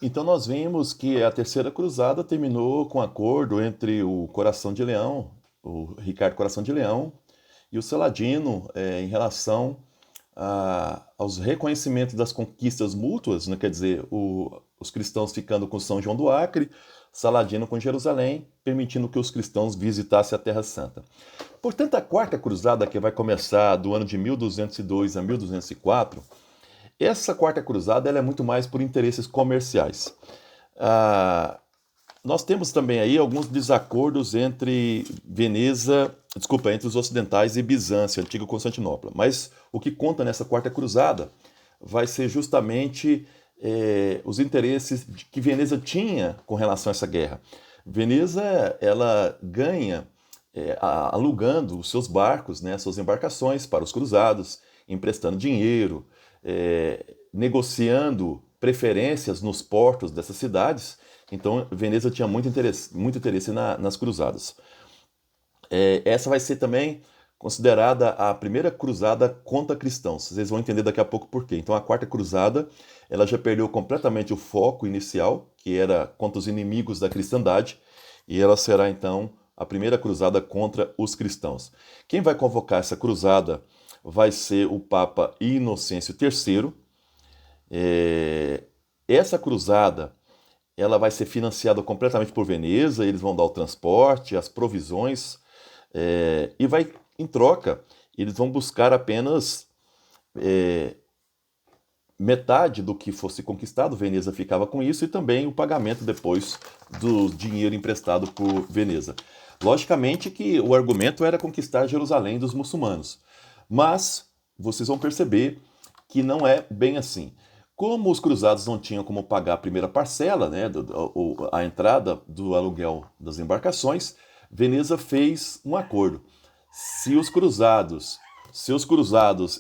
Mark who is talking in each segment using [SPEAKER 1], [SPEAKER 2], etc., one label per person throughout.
[SPEAKER 1] Então nós vimos que a Terceira Cruzada terminou com um acordo entre o Coração de Leão, o Ricardo Coração de Leão, e o Saladino em relação aos reconhecimentos das conquistas mútuas, né? Quer dizer, os cristãos ficando com São João do Acre, Saladino com Jerusalém, permitindo que os cristãos visitassem a Terra Santa. Portanto, a Quarta Cruzada, que vai começar do ano de 1202 a 1204, essa Quarta Cruzada ela é muito mais por interesses comerciais. Ah, nós temos também aí alguns desacordos entre entre os ocidentais e Bizâncio, antiga Constantinopla. Mas o que conta nessa Quarta Cruzada vai ser justamente os interesses que Veneza tinha com relação a essa guerra. Veneza ela ganha alugando os seus barcos, né, suas embarcações para os cruzados, emprestando dinheiro, negociando preferências nos portos dessas cidades. Então, Veneza tinha muito interesse nas cruzadas. Essa vai ser também considerada a primeira cruzada contra cristãos. Vocês vão entender daqui a pouco por quê. Então, a Quarta Cruzada ela já perdeu completamente o foco inicial, que era contra os inimigos da cristandade, e ela será, então, a primeira cruzada contra os cristãos. Quem vai convocar essa cruzada vai ser o Papa Inocêncio III. Essa cruzada ela vai ser financiada completamente por Veneza, eles vão dar o transporte, as provisões, e vai, em troca, eles vão buscar apenas metade do que fosse conquistado, Veneza ficava com isso, e também o pagamento depois do dinheiro emprestado por Veneza. Logicamente que o argumento era conquistar Jerusalém dos muçulmanos, mas vocês vão perceber que não é bem assim. Como os cruzados não tinham como pagar a primeira parcela, né, a entrada do aluguel das embarcações, Veneza fez um acordo. Se os cruzados,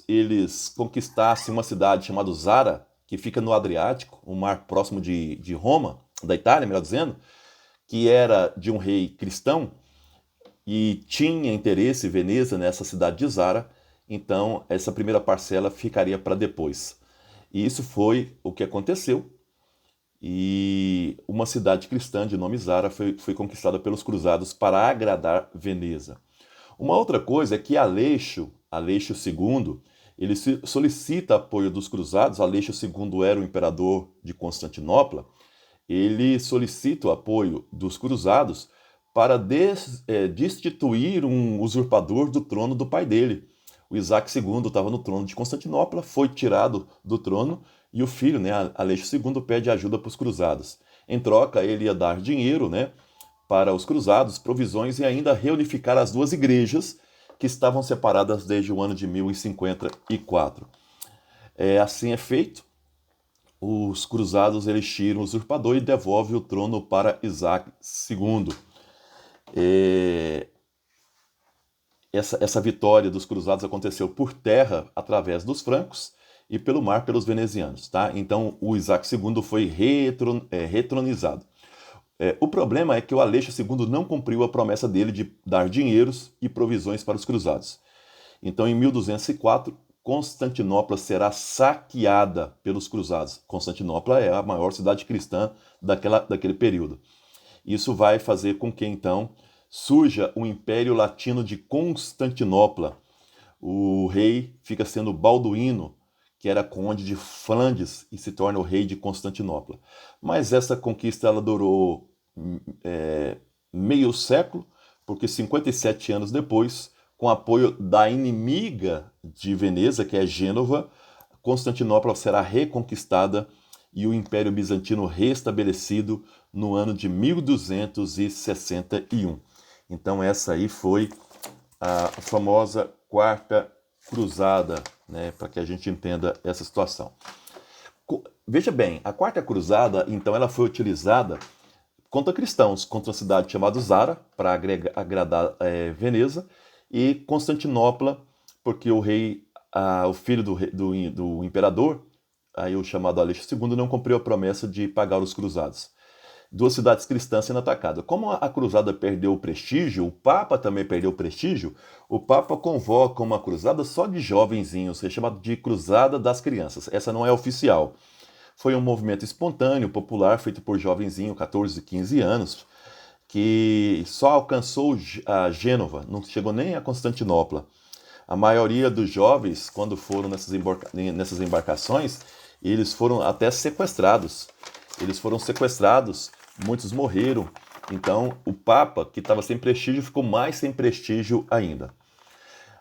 [SPEAKER 1] eles conquistassem uma cidade chamada Zara, que fica no Adriático, um mar próximo de Roma, da Itália, melhor dizendo, que era de um rei cristão e tinha interesse Veneza nessa cidade de Zara, então essa primeira parcela ficaria para depois. E isso foi o que aconteceu. E uma cidade cristã de nome Zara foi conquistada pelos cruzados para agradar Veneza. Uma outra coisa é que Aleixo II, ele solicita apoio dos cruzados. Aleixo II era o imperador de Constantinopla. Ele solicita o apoio dos cruzados para destituir um usurpador do trono do pai dele. O Isaac II estava no trono de Constantinopla, foi tirado do trono e o filho, né, Aleixo II, pede ajuda para os cruzados. Em troca, ele ia dar dinheiro, né, para os cruzados, provisões e ainda reunificar as duas igrejas que estavam separadas desde o ano de 1054. Assim é feito. Os cruzados eles tiram o usurpador e devolvem o trono para Isaac II. Essa vitória dos cruzados aconteceu por terra através dos francos e pelo mar pelos venezianos, tá? Então o Isaac II foi retronizado. O problema é que o Aleixo II não cumpriu a promessa dele de dar dinheiros e provisões para os cruzados. Então, em 1204, Constantinopla será saqueada pelos cruzados. Constantinopla é a maior cidade cristã daquele período. Isso vai fazer com que, então, surja o Império Latino de Constantinopla. O rei fica sendo Balduíno, que era conde de Flandes, e se torna o rei de Constantinopla. Mas essa conquista ela durou meio século, porque 57 anos depois, com apoio da inimiga de Veneza, que é Gênova, Constantinopla será reconquistada e o Império Bizantino restabelecido no ano de 1261. Então essa aí foi a famosa Quarta Cruzada, né, para que a gente entenda essa situação. Veja bem, a Quarta Cruzada, então, ela foi utilizada contra cristãos, contra uma cidade chamada Zara, para agradar Veneza, e Constantinopla, porque o filho do imperador, aí o chamado Aleixo II, não cumpriu a promessa de pagar os cruzados. Duas cidades cristãs sendo atacadas. Como a cruzada perdeu o prestígio, o Papa também perdeu o prestígio, o Papa convoca uma cruzada só de jovenzinhos, é chamada de Cruzada das Crianças. Essa não é oficial. Foi um movimento espontâneo, popular, feito por jovenzinho, 14, 15 anos, que só alcançou a Gênova, não chegou nem a Constantinopla. A maioria dos jovens, quando foram nessas embarcações, eles foram até sequestrados. Eles foram sequestrados, muitos morreram. Então, o Papa, que estava sem prestígio, ficou mais sem prestígio ainda.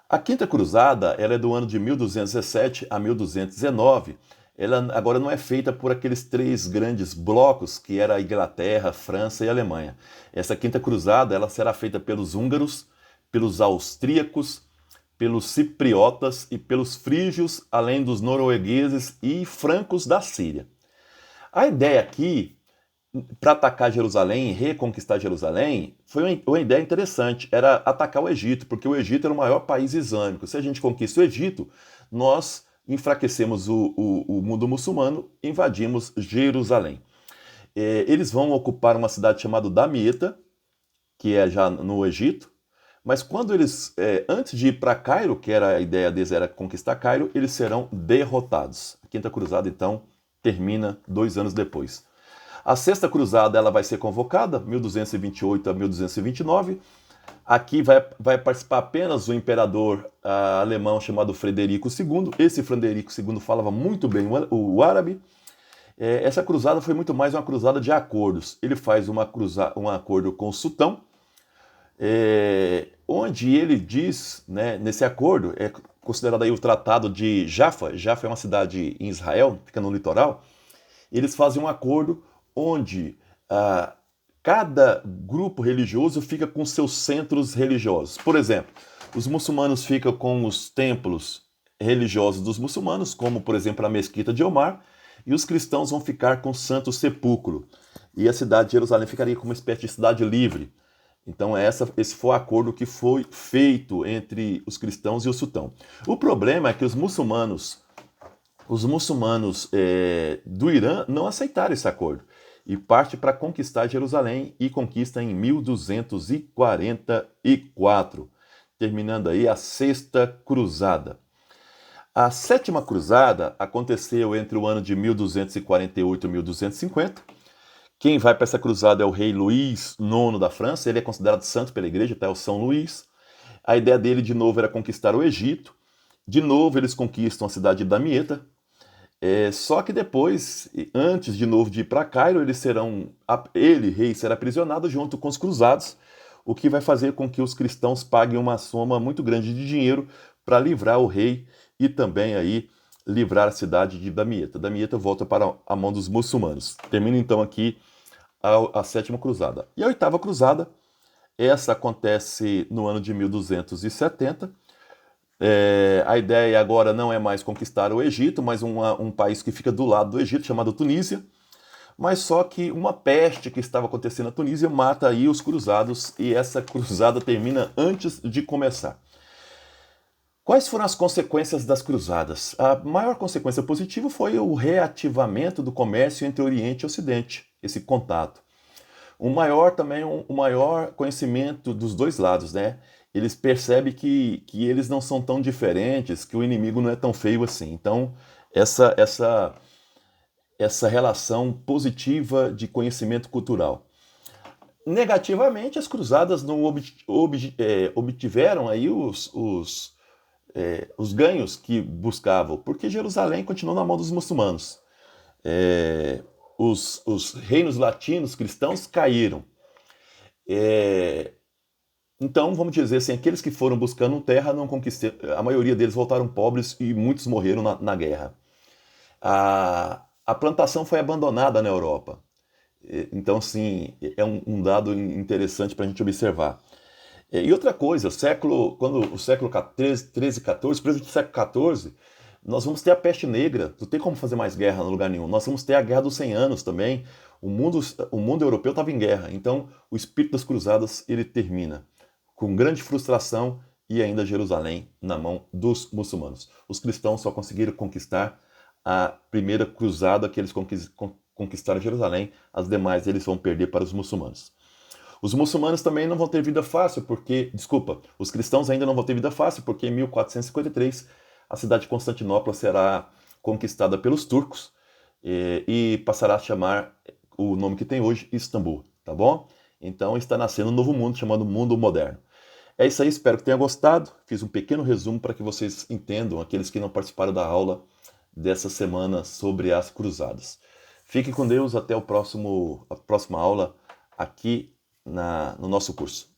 [SPEAKER 1] A Quinta Cruzada, ela é do ano de 1217 a 1219. Ela agora não é feita por aqueles três grandes blocos, que era a Inglaterra, França e Alemanha. Essa Quinta Cruzada, ela será feita pelos húngaros, pelos austríacos, pelos cipriotas e pelos frígios, além dos noruegueses e francos da Síria. A ideia aqui, para atacar Jerusalém, reconquistar Jerusalém, foi uma ideia interessante. Era atacar o Egito, porque o Egito era o maior país islâmico. Se a gente conquista o Egito, nós enfraquecemos o mundo muçulmano e invadimos Jerusalém. Eles vão ocupar uma cidade chamada Damieta, que é já no Egito, mas quando eles, antes de ir para Cairo, que era a ideia deles era conquistar Cairo, eles serão derrotados. A Quinta Cruzada, então, termina 2 anos depois. A Sexta Cruzada ela vai ser convocada, 1228 a 1229. Aqui vai participar apenas o imperador alemão chamado Frederico II. Esse Frederico II falava muito bem o árabe. Essa cruzada foi muito mais uma cruzada de acordos. Ele faz um acordo com o sultão, onde ele diz, né, nesse acordo, é considerado aí o Tratado de Jaffa. Jaffa é uma cidade em Israel, fica no litoral. Eles fazem um acordo onde cada grupo religioso fica com seus centros religiosos. Por exemplo, os muçulmanos ficam com os templos religiosos dos muçulmanos, como, por exemplo, a Mesquita de Omar, e os cristãos vão ficar com o Santo Sepulcro. E a cidade de Jerusalém ficaria como uma espécie de cidade livre. Então esse foi o acordo que foi feito entre os cristãos e o sultão. O problema é que os muçulmanos do Irã não aceitaram esse acordo e parte para conquistar Jerusalém e conquista em 1244, terminando aí a Sexta Cruzada. A Sétima Cruzada aconteceu entre o ano de 1248 e 1250. Quem vai para essa cruzada é o rei Luís IX da França, ele é considerado santo pela igreja, tá? É o São Luís. A ideia dele, de novo, era conquistar o Egito. De novo, eles conquistam a cidade de Damieta. Só que depois, antes de novo de ir para Cairo, ele, rei, será aprisionado junto com os cruzados, o que vai fazer com que os cristãos paguem uma soma muito grande de dinheiro para livrar o rei e também aí livrar a cidade de Damieta. Damieta volta para a mão dos muçulmanos. Termina então aqui a Sétima Cruzada. E a Oitava Cruzada, essa acontece no ano de 1270. A ideia agora não é mais conquistar o Egito, mas um país que fica do lado do Egito, chamado Tunísia. Mas só que uma peste que estava acontecendo na Tunísia mata aí os cruzados e essa cruzada termina antes de começar. Quais foram as consequências das cruzadas? A maior consequência positiva foi o reativamento do comércio entre Oriente e Ocidente, esse contato. O maior conhecimento dos dois lados, né? Eles percebem que eles não são tão diferentes, que o inimigo não é tão feio assim. Então, essa relação positiva de conhecimento cultural. Negativamente, as cruzadas não obtiveram aí os ganhos que buscavam, porque Jerusalém continuou na mão dos muçulmanos. Os reinos latinos cristãos caíram. Então, vamos dizer assim, aqueles que foram buscando terra não conquistaram, a maioria deles voltaram pobres e muitos morreram na guerra. A plantação foi abandonada na Europa. Então, sim, é um dado interessante para a gente observar. E outra coisa, quando o século 13 e 14, por exemplo, do século 14, nós vamos ter a peste negra, não tem como fazer mais guerra em lugar nenhum. Nós vamos ter a Guerra dos 100 Anos também. O mundo europeu estava em guerra, então o espírito das cruzadas ele termina com grande frustração e ainda Jerusalém na mão dos muçulmanos. Os cristãos só conseguiram conquistar a primeira cruzada que eles conquistaram Jerusalém, as demais eles vão perder para os muçulmanos. Os muçulmanos também não vão ter vida fácil, os cristãos ainda não vão ter vida fácil, porque em 1453 a cidade de Constantinopla será conquistada pelos turcos. e passará a chamar o nome que tem hoje, Istambul, tá bom? Então está nascendo um novo mundo chamado Mundo Moderno. É isso aí, espero que tenha gostado. Fiz um pequeno resumo para que vocês entendam, aqueles que não participaram da aula dessa semana sobre as cruzadas. Fiquem com Deus, até a próxima aula aqui no nosso curso.